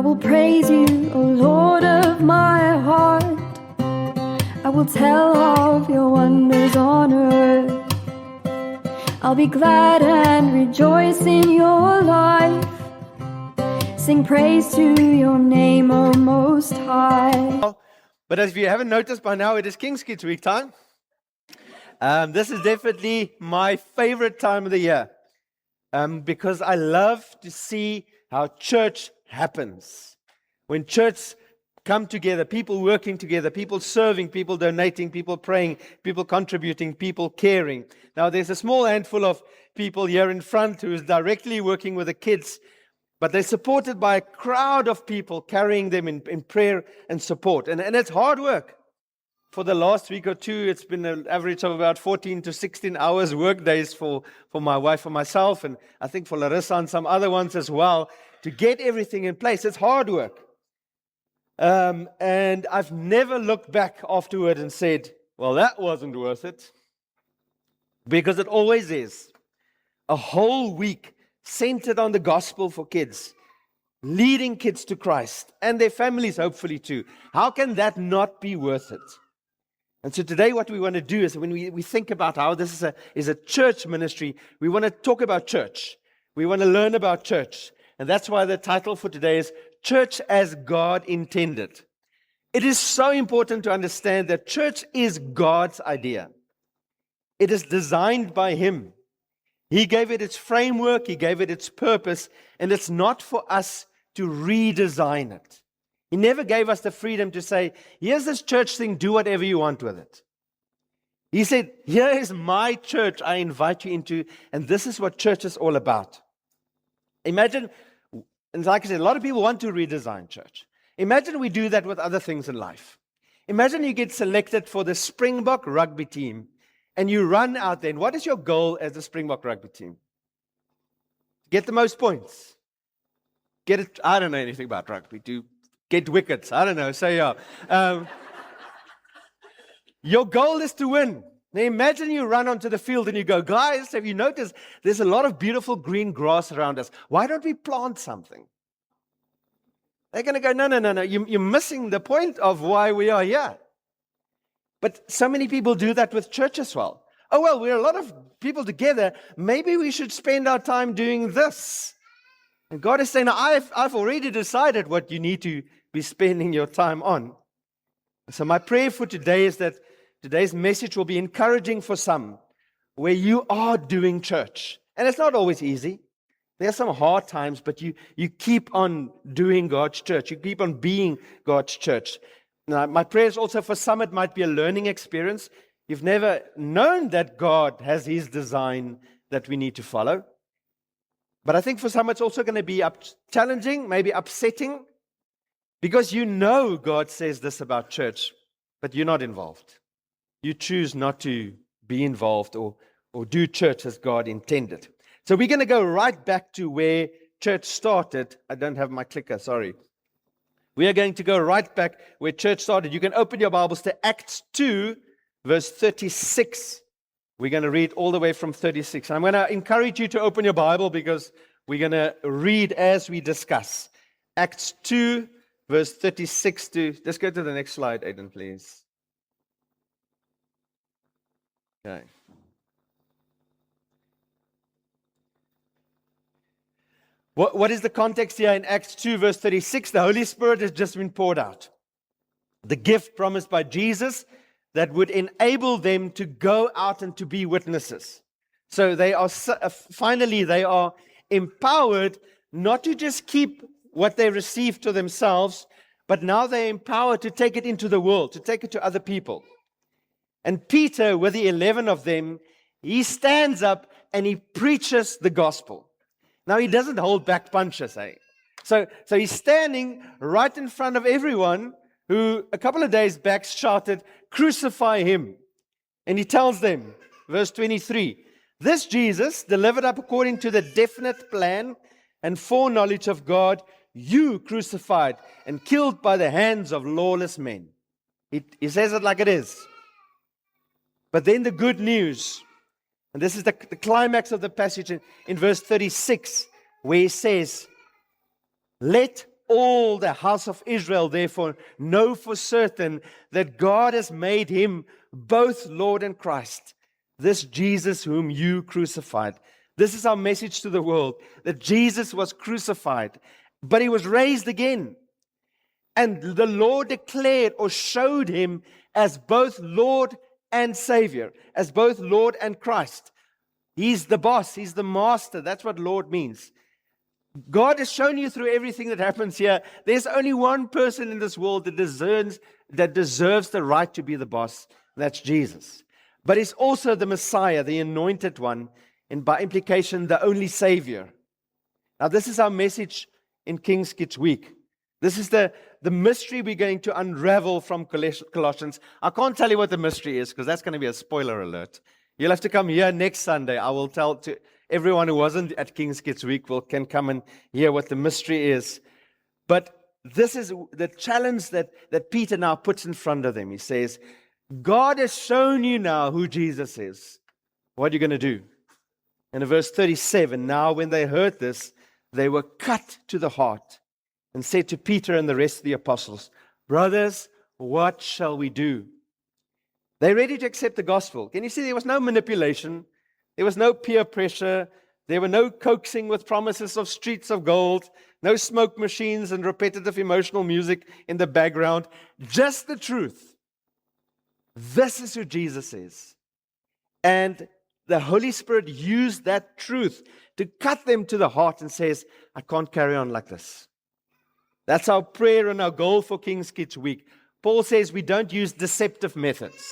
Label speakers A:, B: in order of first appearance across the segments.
A: will praise you, O Lord of my heart. I will tell of your wonders on earth. I'll be glad and rejoice in your life. Sing praise to your name, O Most High.
B: But if you haven't noticed by now, it is King's Kids Week time. This is definitely my favorite time of the year because I love to see how church happens. When church come together, people working together, people serving, people donating, people praying, people contributing, people caring. Now, there's a small handful of people here in front who is directly working with the kids, but they're supported by a crowd of people carrying them in prayer and support. And it's hard work. For the last week or two, it's been an average of about 14 to 16 hours work days for my wife and myself, and I think for Larissa and some other ones as well, to get everything in place. It's hard work. And I've never looked back afterward and said, well, that wasn't worth it. Because it always is. A whole week centered on the gospel for kids, leading kids to Christ and their families hopefully too. How can that not be worth it? And so today what we want to do is when we think about how this is a church ministry, we want to talk about church. We want to learn about church. And that's why the title for today is Church as God Intended. It is so important to understand that church is God's idea. It is designed by Him. He gave it its framework, He gave it its purpose, and it's not for us to redesign it. He never gave us the freedom to say, here's this church thing, do whatever you want with it. He said, here is my church I invite you into, and this is what church is all about. Imagine, and like I said, a lot of people want to redesign church. Imagine we do that with other things in life. Imagine you get selected for the Springbok rugby team, and you run out there. And what is your goal as the Springbok rugby team? Get the most points. Get it. I don't know anything about rugby. Get wickets. I don't know. So yeah. Your goal is to win. Now imagine you run onto the field and you go, guys, have you noticed there's a lot of beautiful green grass around us? Why don't we plant something? They're going to go, no. You're missing the point of why we are here. But so many people do that with church as well. Oh, well, we're a lot of people together. Maybe we should spend our time doing this. And God is saying, I've already decided what you need to be spending your time on. So my prayer for today is that today's message will be encouraging for some where you are doing church. And it's not always easy. There are some hard times, but you keep on doing God's church. You keep on being God's church. Now, my prayer is also for some, it might be a learning experience. You've never known that God has His design that we need to follow. But I think for some, it's also going to be challenging, maybe upsetting, because you know God says this about church, but you're not involved. You choose not to be involved or do church as God intended. So we're going to go right back to where church started. I don't have my clicker, sorry. We are going to go right back where church started. You can open your Bibles to Acts 2, verse 36. We're going to read all the way from 36. I'm going to encourage you to open your Bible because we're going to read as we discuss. Acts 2, verse 36 to... Let's go to the next slide, Aiden, please. Okay. What is the context here in Acts 2, verse 36? The Holy Spirit has just been poured out. The gift promised by Jesus that would enable them to go out and to be witnesses. So they are finally empowered not to just keep what they received to themselves, but now they're empowered to take it into the world, to take it to other people. And Peter, with the 11 of them, he stands up and he preaches the gospel. Now, he doesn't hold back punches, eh? So he's standing right in front of everyone who a couple of days back shouted, "Crucify him." And he tells them, verse 23, "This Jesus, delivered up according to the definite plan and foreknowledge of God, you crucified and killed by the hands of lawless men." He says it like it is. But then the good news, and this is the climax of the passage in verse 36, where he says, "Let all the house of Israel, therefore, know for certain that God has made him both Lord and Christ, this Jesus whom you crucified. This is our message to the world, that Jesus was crucified, but he was raised again. And the Lord declared or showed him as both Lord and Savior, as both Lord and Christ. He's the boss, he's the master. That's what Lord means. God has shown you through everything that happens here, there's only one person in this world that deserves the right to be the boss. That's Jesus. But he's also the Messiah, the anointed one, and by implication, the only Savior. Now, this is our message in King's Kids Week. This is the mystery we're going to unravel from Colossians. I can't tell you what the mystery is, because that's going to be a spoiler alert. You'll have to come here next Sunday. I will tell to everyone who wasn't at King's Kids Week can come and hear what the mystery is. But this is the challenge that Peter now puts in front of them. He says, God has shown you now who Jesus is. What are you going to do? And in verse 37, now when they heard this, they were cut to the heart and said to Peter and the rest of the apostles, brothers, what shall we do? They're ready to accept the gospel. Can you see there was no manipulation? There was no peer pressure. There were no coaxing with promises of streets of gold, no smoke machines and repetitive emotional music in the background. Just the truth. This is who Jesus is. And the Holy Spirit used that truth to cut them to the heart and says, I can't carry on like this. That's our prayer and our goal for King's Kids Week. Paul says we don't use deceptive methods.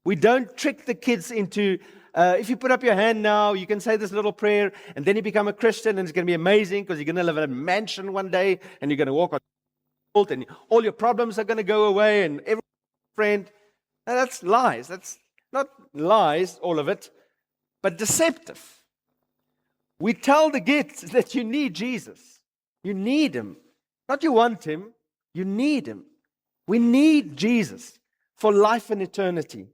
B: We don't trick the kids into, if you put up your hand now, you can say this little prayer, and then you become a Christian, and it's going to be amazing because you're going to live in a mansion one day, and you're going to walk on the road, and all your problems are going to go away, and every friend. Now, that's lies. That's not lies, all of it, but deceptive. We tell the kids that you need Jesus. You need him. Not you want him, you need him. We need Jesus for life and eternity.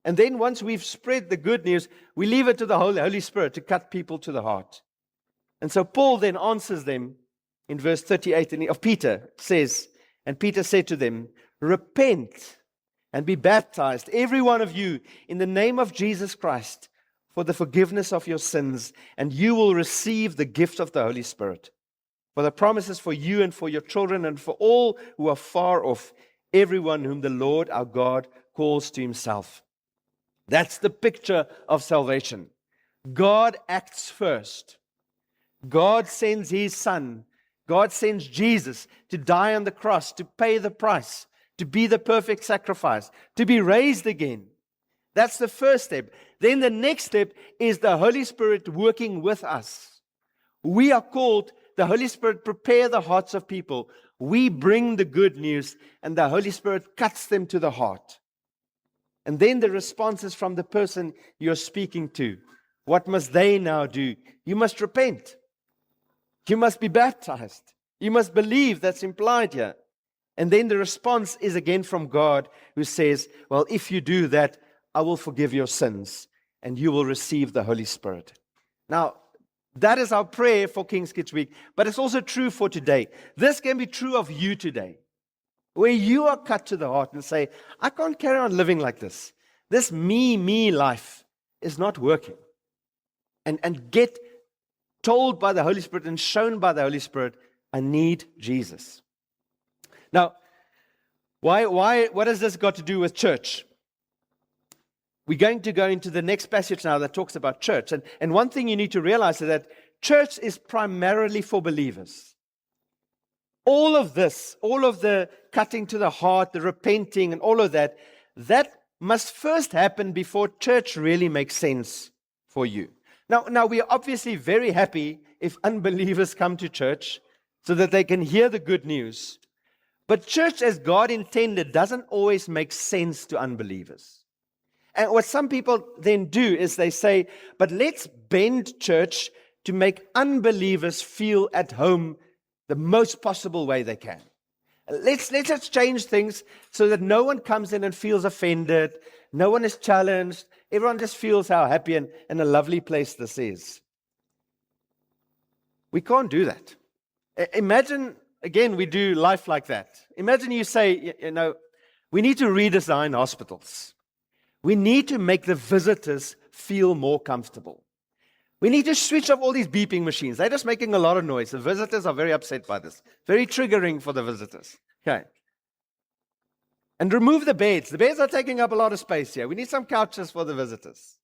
B: And then once we've spread the good news, we leave it to the Holy Spirit to cut people to the heart. And so Paul then answers them in verse 38 of Peter, says, and Peter said to them, repent and be baptized, every one of you, in the name of Jesus Christ, for the forgiveness of your sins, and you will receive the gift of the Holy Spirit. For the promises for you and for your children and for all who are far off, everyone whom the Lord our God calls to himself. That's the picture of salvation. God acts first. God sends his Son. God sends Jesus to die on the cross, to pay the price, to be the perfect sacrifice, to be raised again. That's the first step. Then the next step is the Holy Spirit working with us. We are called, the Holy Spirit prepare the hearts of people. We bring the good news, and the Holy Spirit cuts them to the heart. And then the response is from the person you're speaking to. What must they now do? You must repent. You must be baptized. You must believe. That's implied here. And then the response is again from God, who says, well, if you do that, I will forgive your sins, and you will receive the Holy Spirit. Now, that is our prayer for King's Kids Week, but it's also true for today. This can be true of you today, where you are cut to the heart and say, I can't carry on living like this. This me life is not working. And get told by the Holy Spirit and shown by the Holy Spirit, I need Jesus. Now, what has this got to do with church? We're going to go into the next passage now that talks about church. And one thing you need to realize is that church is primarily for believers. All of this, all of the cutting to the heart, the repenting, and all of that, that must first happen before church really makes sense for you. Now we are obviously very happy if unbelievers come to church so that they can hear the good news. But church as God intended doesn't always make sense to unbelievers. And what some people then do is they say, but let's bend church to make unbelievers feel at home the most possible way they can. Let's change things so that no one comes in and feels offended. No one is challenged. Everyone just feels how happy and a lovely place this is. We can't do that. Imagine again, we do life like that. Imagine you say, we need to redesign hospitals. We need to make the visitors feel more comfortable. We need to switch off all these beeping machines. They're just making a lot of noise. The visitors are very upset by this. Very triggering for the visitors. Okay. And remove the beds. The beds are taking up a lot of space here. We need some couches for the visitors.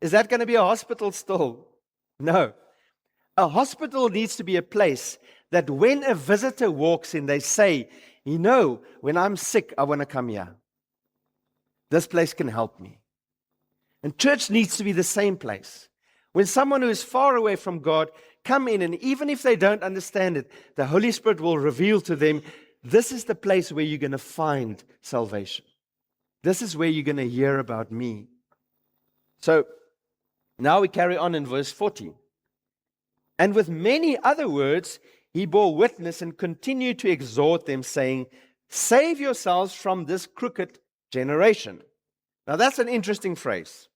B: Is that going to be a hospital still? No. A hospital needs to be a place that when a visitor walks in, they say, when I'm sick, I want to come here. This place can help me. And church needs to be the same place. When someone who is far away from God come in, and even if they don't understand it, the Holy Spirit will reveal to them, this is the place where you're going to find salvation. This is where you're going to hear about me. So now we carry on in verse 40. And with many other words, he bore witness and continued to exhort them, saying, save yourselves from this crooked generation. Now that's an interesting phrase.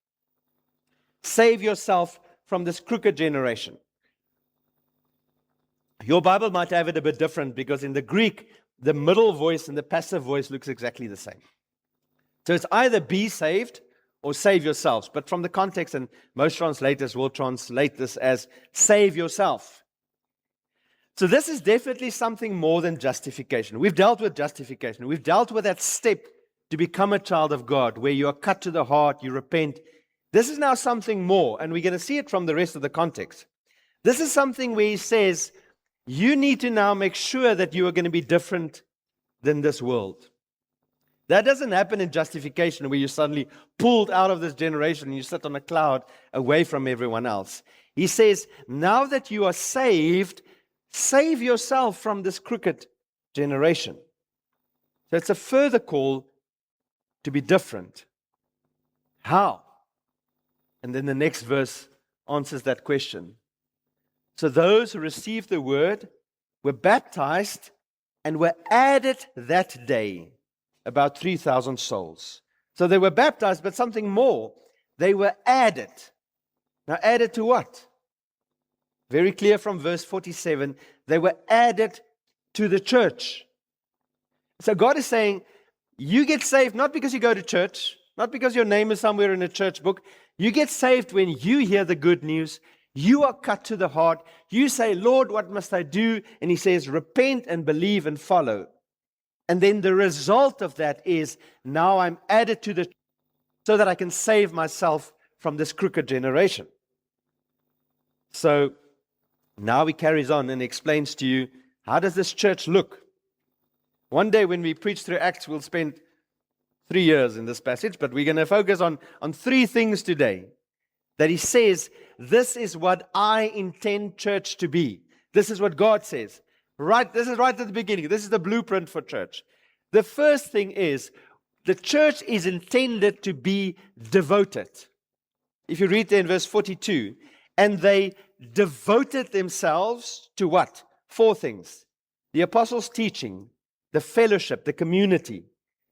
B: Save yourself from this crooked generation. Your Bible might have it a bit different because in the Greek, the middle voice and the passive voice looks exactly the same. So it's either be saved or save yourselves. But from the context, and most translators will translate this as save yourself. So this is definitely something more than justification. We've dealt with justification. We've dealt with that step to become a child of God, where you are cut to the heart, you repent. This is now something more, and we're going to see it from the rest of the context. This is something where he says, you need to now make sure that you are going to be different than this world. That doesn't happen in justification, where you're suddenly pulled out of this generation and you sit on a cloud away from everyone else. He says, now that you are saved, save yourself from this crooked generation. So it's a further call to be different. How? And then the next verse answers that question. So those who received the word were baptized and were added that day, about 3,000 souls. So they were baptized, but something more. They were added. Now added to what? Very clear from verse 47. They were added to the church. So God is saying, you get saved not because you go to church, not because your name is somewhere in a church book. You get saved when you hear the good news. You are cut to the heart. You say, Lord, what must I do? And he says, repent and believe and follow. And then the result of that is, now I'm added to the church so that I can save myself from this crooked generation. So now he carries on and explains to you, how does this church look? One day when we preach through Acts, we'll spend 3 years in this passage, but we're going to focus on 3 things today. That he says, this is what I intend church to be. This is what God says. Right, this is right at the beginning. This is the blueprint for church. The first thing is, the church is intended to be devoted. If you read there in verse 42, and they devoted themselves to what? 4 things. The apostles' teaching, the fellowship, the community,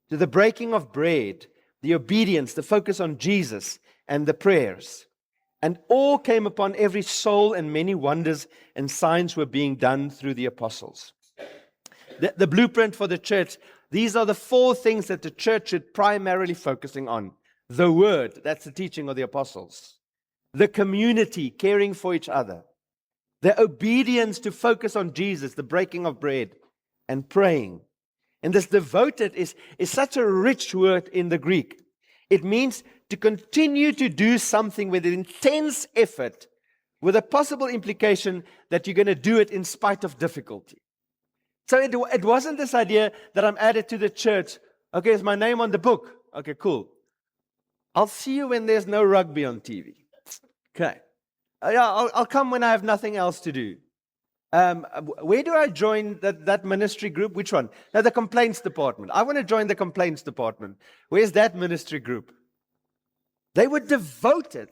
B: to the breaking of bread, the obedience, the focus on Jesus, and the prayers. And all came upon every soul, and many wonders and signs were being done through the apostles. The blueprint for the church, these are the 4 things that the church should primarily focusing on. The word, that's the teaching of the apostles. The community, caring for each other. The obedience to focus on Jesus, the breaking of bread, and praying. And this devoted is such a rich word in the Greek. It means to continue to do something with intense effort, with a possible implication that you're going to do it in spite of difficulty. So it wasn't this idea that I'm added to the church. Okay, is my name on the book? Okay, cool. I'll see you when there's no rugby on TV. Okay. I'll come when I have nothing else to do. Where do I join that ministry group? Which one? No, the complaints department. I want to join the complaints department. Where's that ministry group? They were devoted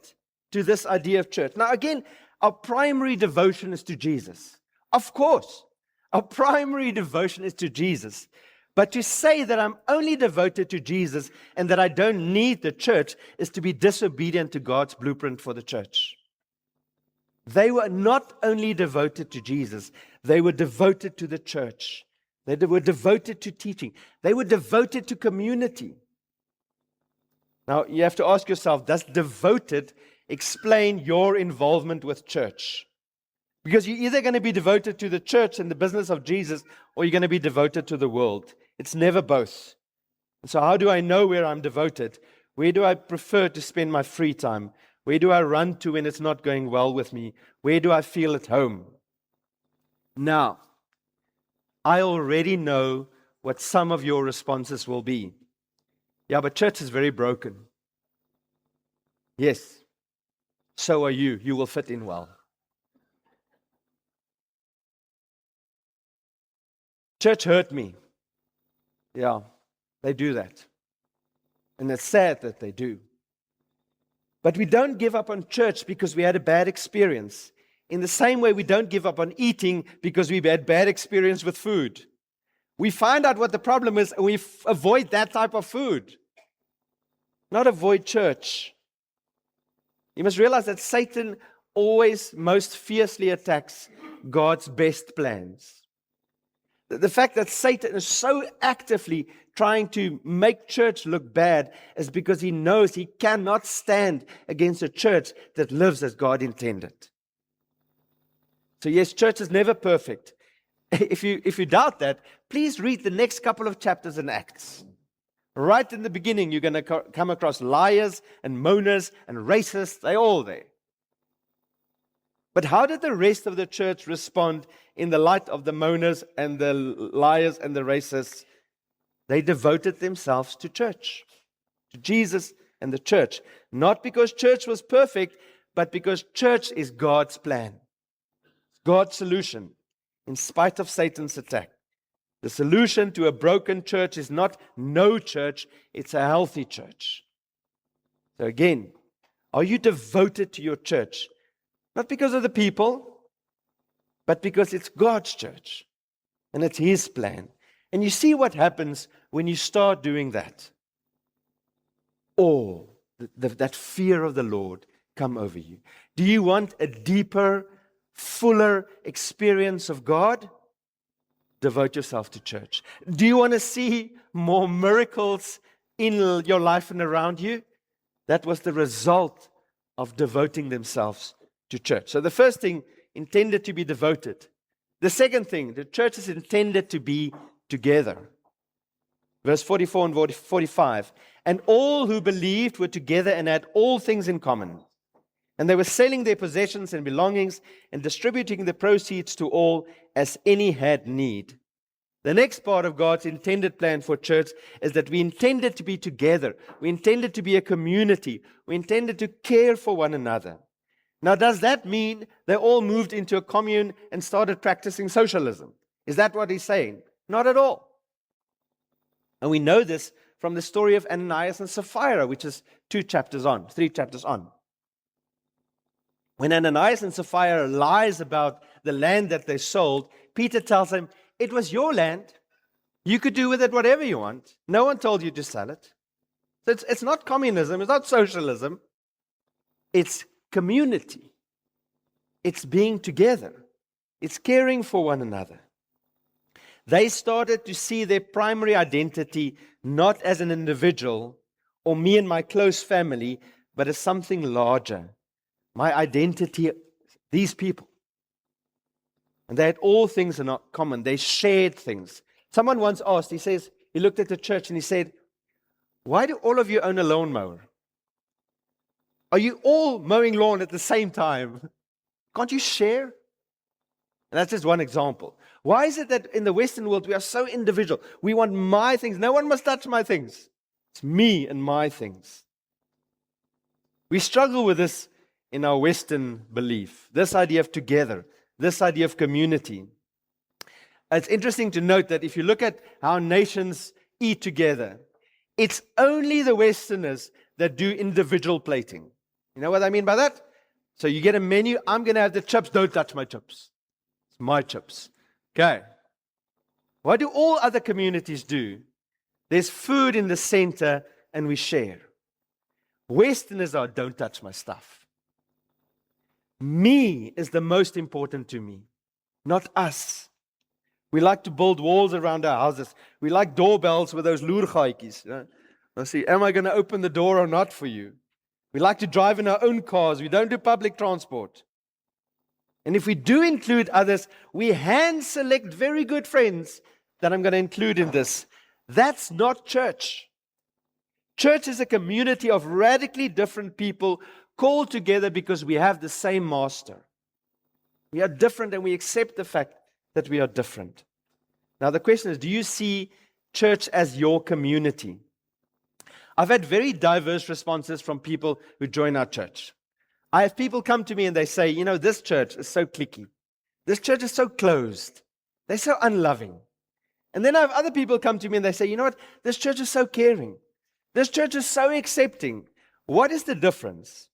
B: to this idea of church. Now again, our primary devotion is to Jesus. Of course, our primary devotion is to Jesus. But to say that I'm only devoted to Jesus and that I don't need the church is to be disobedient to God's blueprint for the church. They were not only devoted to Jesus, they were devoted to the church. They were devoted to teaching. They were devoted to community. Now, you have to ask yourself, does devoted explain your involvement with church? Because you're either going to be devoted to the church and the business of Jesus, or you're going to be devoted to the world. It's never both. And so how do I know where I'm devoted? Where do I prefer to spend my free time? Where do I run to when it's not going well with me? Where do I feel at home? Now, I already know what some of your responses will be. Yeah, but church is very broken. Yes, so are you. You will fit in well. Church hurt me. Yeah, they do that. And it's sad that they do. But we don't give up on church because we had a bad experience. In the same way, we don't give up on eating because we've had bad experience with food. We find out what the problem is and we avoid that type of food. Not avoid church. You must realize that Satan always most fiercely attacks God's best plans. The fact that Satan is so actively trying to make church look bad is because he knows he cannot stand against a church that lives as God intended. So yes, church is never perfect. If you doubt that, please read the next couple of chapters in Acts. Right in the beginning, you're going to come across liars and moaners and racists. They're all there. But how did the rest of the church respond in the light of the moaners and the liars and the racists? They devoted themselves to church, to Jesus and the church. Not because church was perfect, but because church is God's plan, God's solution, in spite of Satan's attack. The solution to a broken church is not no church, it's a healthy church. So again, are you devoted to your church? Not because of the people, but because it's God's church and it's His plan. And you see what happens when you start doing that. Awe, that fear of the Lord come over you. Do you want a deeper, fuller experience of God? Devote yourself to church. Do you want to see more miracles in your life and around you? That was the result of devoting themselves to church. So the first thing, intended to be devoted. The second thing, the church is intended to be together. Verse 44 and 45. And all who believed were together and had all things in common. And they were selling their possessions and belongings and distributing the proceeds to all as any had need. The next part of God's intended plan for church is that we intended to be together. We intended to be a community. We intended to care for one another. Now, does that mean they all moved into a commune and started practicing socialism? Is that what he's saying? Not at all. And we know this from the story of Ananias and Sapphira, which is 3 chapters on. When Ananias and Sapphira lies about the land that they sold, Peter tells them, it was your land. You could do with it whatever you want. No one told you to sell it. So it's not communism. It's not socialism. It's community. It's being together. It's caring for one another. They started to see their primary identity not as an individual or me and my close family, but as something larger. My identity, these people. And they had all things in common. They shared things. Someone once asked, he looked at the church and he said, why do all of you own a lawnmower? Are you all mowing lawn at the same time? Can't you share? And that's just one example. Why is it that in the Western world we are so individual? We want my things. No one must touch my things. It's me and my things. We struggle with this in our Western belief. This idea of together. This idea of community. It's interesting to note that if you look at how nations eat together, it's only the Westerners that do individual plating. You know what I mean by that? So you get a menu, I'm going to have the chips, don't touch my chips. It's my chips. Okay. What do all other communities do? There's food in the center and we share. Westerners are, don't touch my stuff. Me is the most important to me, not us. We like to build walls around our houses. We like doorbells with those loergaatjies. I see, am I going to open the door or not for you? We like to drive in our own cars. We don't do public transport. And if we do include others, we hand select very good friends that I'm going to include in this. That's not church. Church is a community of radically different people called together because we have the same master. We are different and we accept the fact that we are different. Now the question is, do you see church as your community? I've had very diverse responses from people who join our church. I have people come to me and they say, this church is so cliquey. This church is so closed. They're so unloving. And then I have other people come to me and they say, you know what? This church is so caring. This church is so accepting. What is the difference?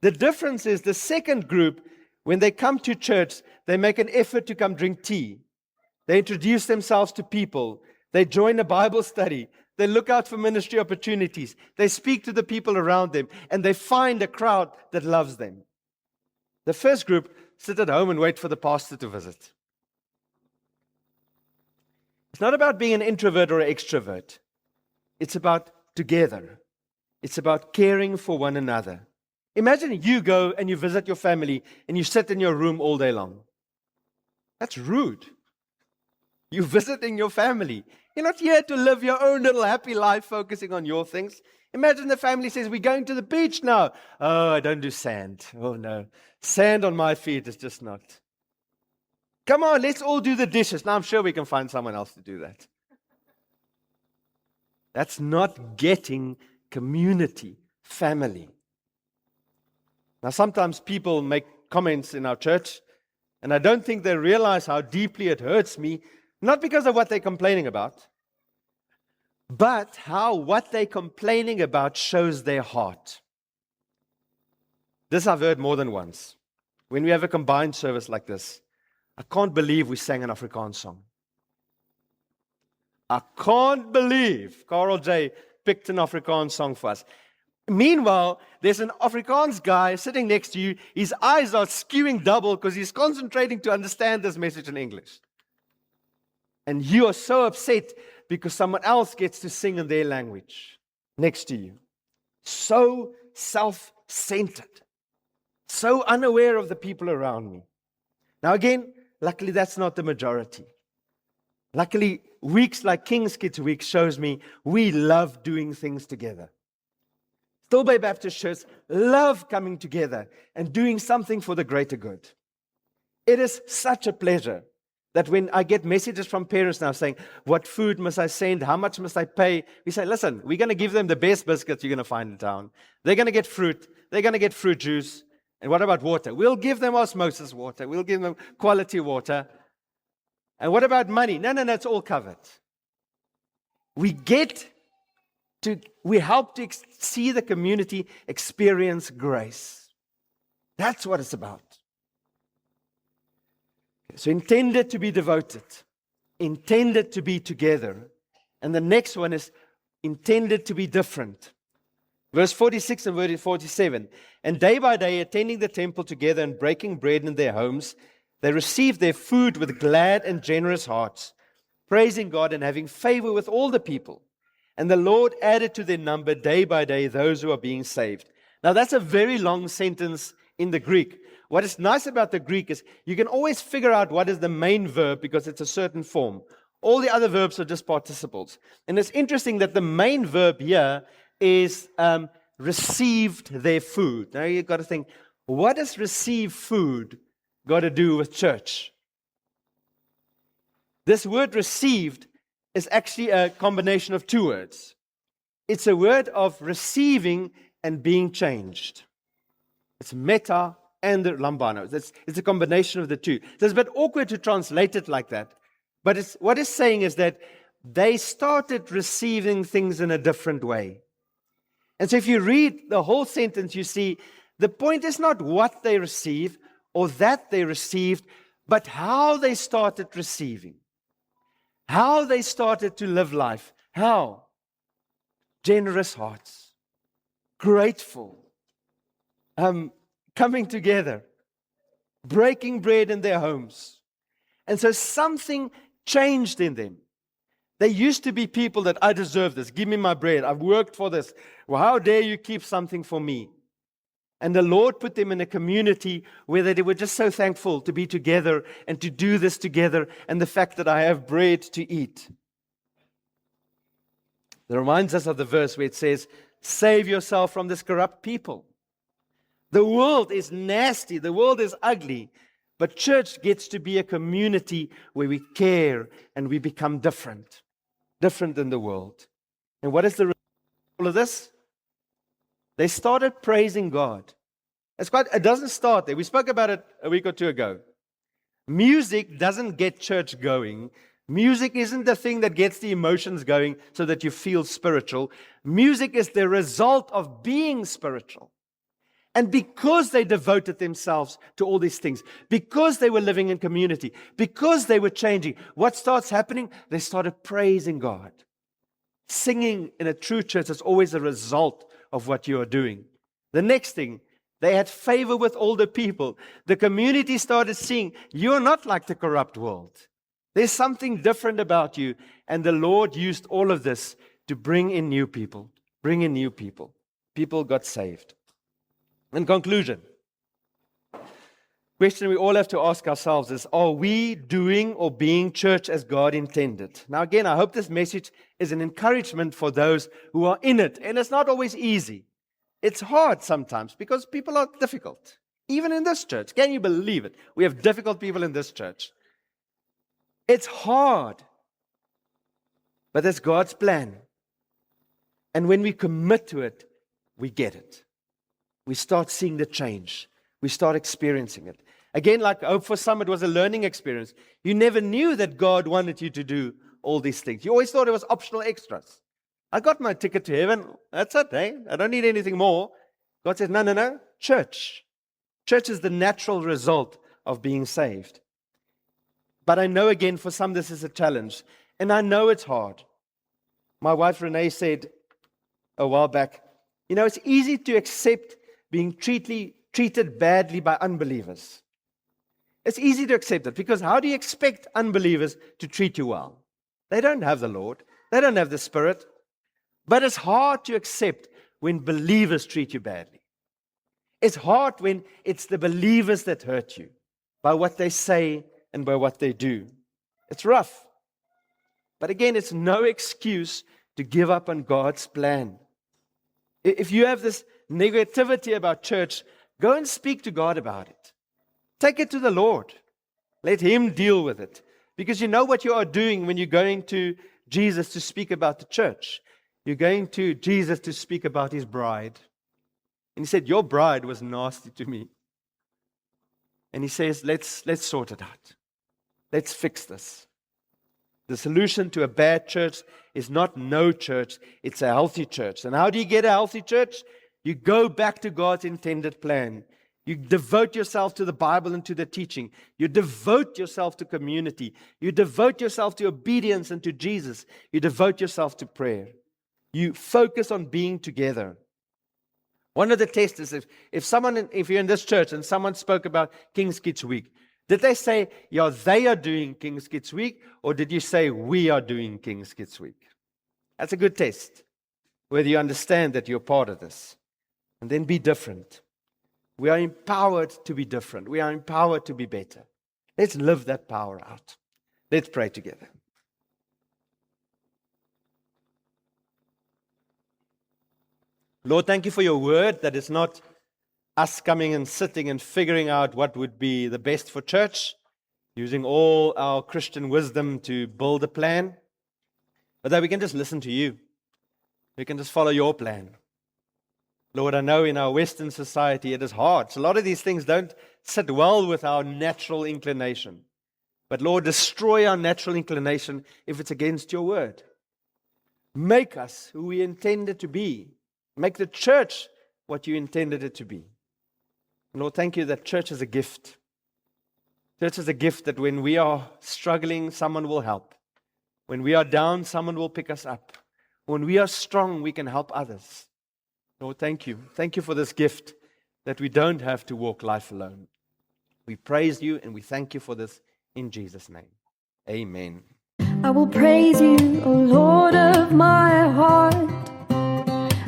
B: The difference is the second group, when they come to church, they make an effort to come drink tea. They introduce themselves to people. They join a Bible study. They look out for ministry opportunities. They speak to the people around them, and they find a crowd that loves them. The first group sit at home and wait for the pastor to visit. It's not about being an introvert or an extrovert. It's about together. It's about caring for one another. Imagine you go and you visit your family and you sit in your room all day long. That's rude. You're visiting your family. You're not here to live your own little happy life focusing on your things. Imagine the family says, we're going to the beach now. Oh, I don't do sand. Oh, no. Sand on my feet is just not. Come on, let's all do the dishes. Now, I'm sure we can find someone else to do that. That's not getting community, family. Now, sometimes people make comments in our church, and I don't think they realize how deeply it hurts me, not because of what they're complaining about, but how what they're complaining about shows their heart. This I've heard more than once. When we have a combined service like this, I can't believe we sang an Afrikaans song. I can't believe Carl J. picked an Afrikaans song for us. Meanwhile, there's an Afrikaans guy sitting next to you. His eyes are skewing double because he's concentrating to understand this message in English. And you are so upset because someone else gets to sing in their language next to you. So self-centered. So unaware of the people around me. Now again, luckily that's not the majority. Luckily, weeks like King's Kids Week shows me we love doing things together. Stilbaai Baptist Church love coming together and doing something for the greater good. It is such a pleasure that when I get messages from parents now saying, what food must I send? How much must I pay? We say, listen, we're going to give them the best biscuits you're going to find in town. They're going to get fruit. They're going to get fruit juice. And what about water? We'll give them osmosis water. We'll give them quality water. And what about money? No, it's all covered. We help to see the community experience grace. That's what it's about. So intended to be devoted, intended to be together. And the next one is intended to be different. Verse 46 and verse 47. And day by day, attending the temple together and breaking bread in their homes, they received their food with glad and generous hearts, praising God and having favor with all the people. And the Lord added to their number day by day those who are being saved. Now that's a very long sentence in the Greek. What is nice about the Greek is you can always figure out what is the main verb because it's a certain form. All the other verbs are just participles. And it's interesting that the main verb here is received their food. Now you've got to think, what does receive food got to do with church? This word received is actually a combination of two words. It's a word of receiving and being changed. It's meta and the lambano. It's a combination of the two. So it's a bit awkward to translate it like that. But what it's saying is that they started receiving things in a different way. And so if you read the whole sentence, you see the point is not what they receive or that they received, but how they started receiving. How they started to live life. How? Generous hearts. Grateful. Coming together. breaking bread in their homes. And so something changed in them. They used to be people that, I deserve this. Give me my bread. I've worked for this. Well, how dare you keep something for me? And the Lord put them in a community where they were just so thankful to be together and to do this together, and the fact that I have bread to eat. That reminds us of the verse where it says, save yourself from this corrupt people. The world is nasty. The world is ugly. But church gets to be a community where we care and we become different. Different than the world. And what is the result of this? They started praising God. It doesn't start there. We spoke about it a week or two ago. Music doesn't get church going. Music isn't the thing that gets the emotions going so that you feel spiritual. Music is the result of being spiritual. And because they devoted themselves to all these things, because they were living in community, because they were changing, what starts happening? They started praising God. Singing in a true church is always a result of what you are doing. The next thing, they had favor with older people. The community started seeing, you're not like the corrupt world. There's something different about you. And the Lord used all of this to bring in new people. Bring in new people. People got saved. In conclusion, question we all have to ask ourselves is, are we doing or being church as God intended? Now again, I hope this message is an encouragement for those who are in it. And it's not always easy. It's hard sometimes because people are difficult. Even in this church. Can you believe it? We have difficult people in this church. It's hard. But that's God's plan. And when we commit to it, we get it. We start seeing the change. We start experiencing it. Again, like Hope for Some, it was a learning experience. You never knew that God wanted you to do all these things. You always thought it was optional extras. I got my ticket to heaven. That's it, eh? I don't need anything more. God says, no. Church. Church is the natural result of being saved. But I know, again, for some, this is a challenge. And I know it's hard. My wife, Renee, said a while back, it's easy to accept being treated badly by unbelievers. It's easy to accept it because how do you expect unbelievers to treat you well? They don't have the Lord. They don't have the Spirit. But it's hard to accept when believers treat you badly. It's hard when it's the believers that hurt you by what they say and by what they do. It's rough. But again, it's no excuse to give up on God's plan. If you have this negativity about church, go and speak to God about it. Take it to the Lord. Let Him deal with it. Because you know what you are doing when you're going to Jesus to speak about the church. You're going to Jesus to speak about His bride. And He said, your bride was nasty to me. And He says, let's sort it out. Let's fix this. The solution to a bad church is not no church, it's a healthy church. And how do you get a healthy church? You go back to God's intended plan. You devote yourself to the Bible and to the teaching. You devote yourself to community. You devote yourself to obedience and to Jesus. You devote yourself to prayer. You focus on being together. One of the tests is if you're in this church and someone spoke about King's Kids Week, did they say, yeah, they are doing King's Kids Week, or did you say we are doing King's Kids Week? That's a good test, whether you understand that you're part of this. And then be different. We are empowered to be different. We are empowered to be better. Let's live that power out. Let's pray together. Lord, thank you for your word that is not us coming and sitting and figuring out what would be the best for church, using all our Christian wisdom to build a plan, but that we can just listen to you. We can just follow your plan. Lord, I know in our Western society it is hard. So a lot of these things don't sit well with our natural inclination. But Lord, destroy our natural inclination if it's against your word. Make us who we intended to be. Make the church what you intended it to be. Lord, thank you that church is a gift. Church is a gift that when we are struggling, someone will help. When we are down, someone will pick us up. When we are strong, we can help others. Lord, thank you. Thank you for this gift that we don't have to walk life alone. We praise you and we thank you for this in Jesus' name. Amen.
A: I will praise you, O Lord of my heart.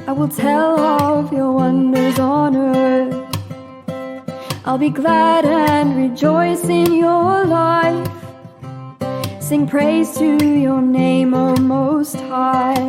A: I will tell of your wonders on earth. I'll be glad and rejoice in your life. Sing praise to your name, O Most High.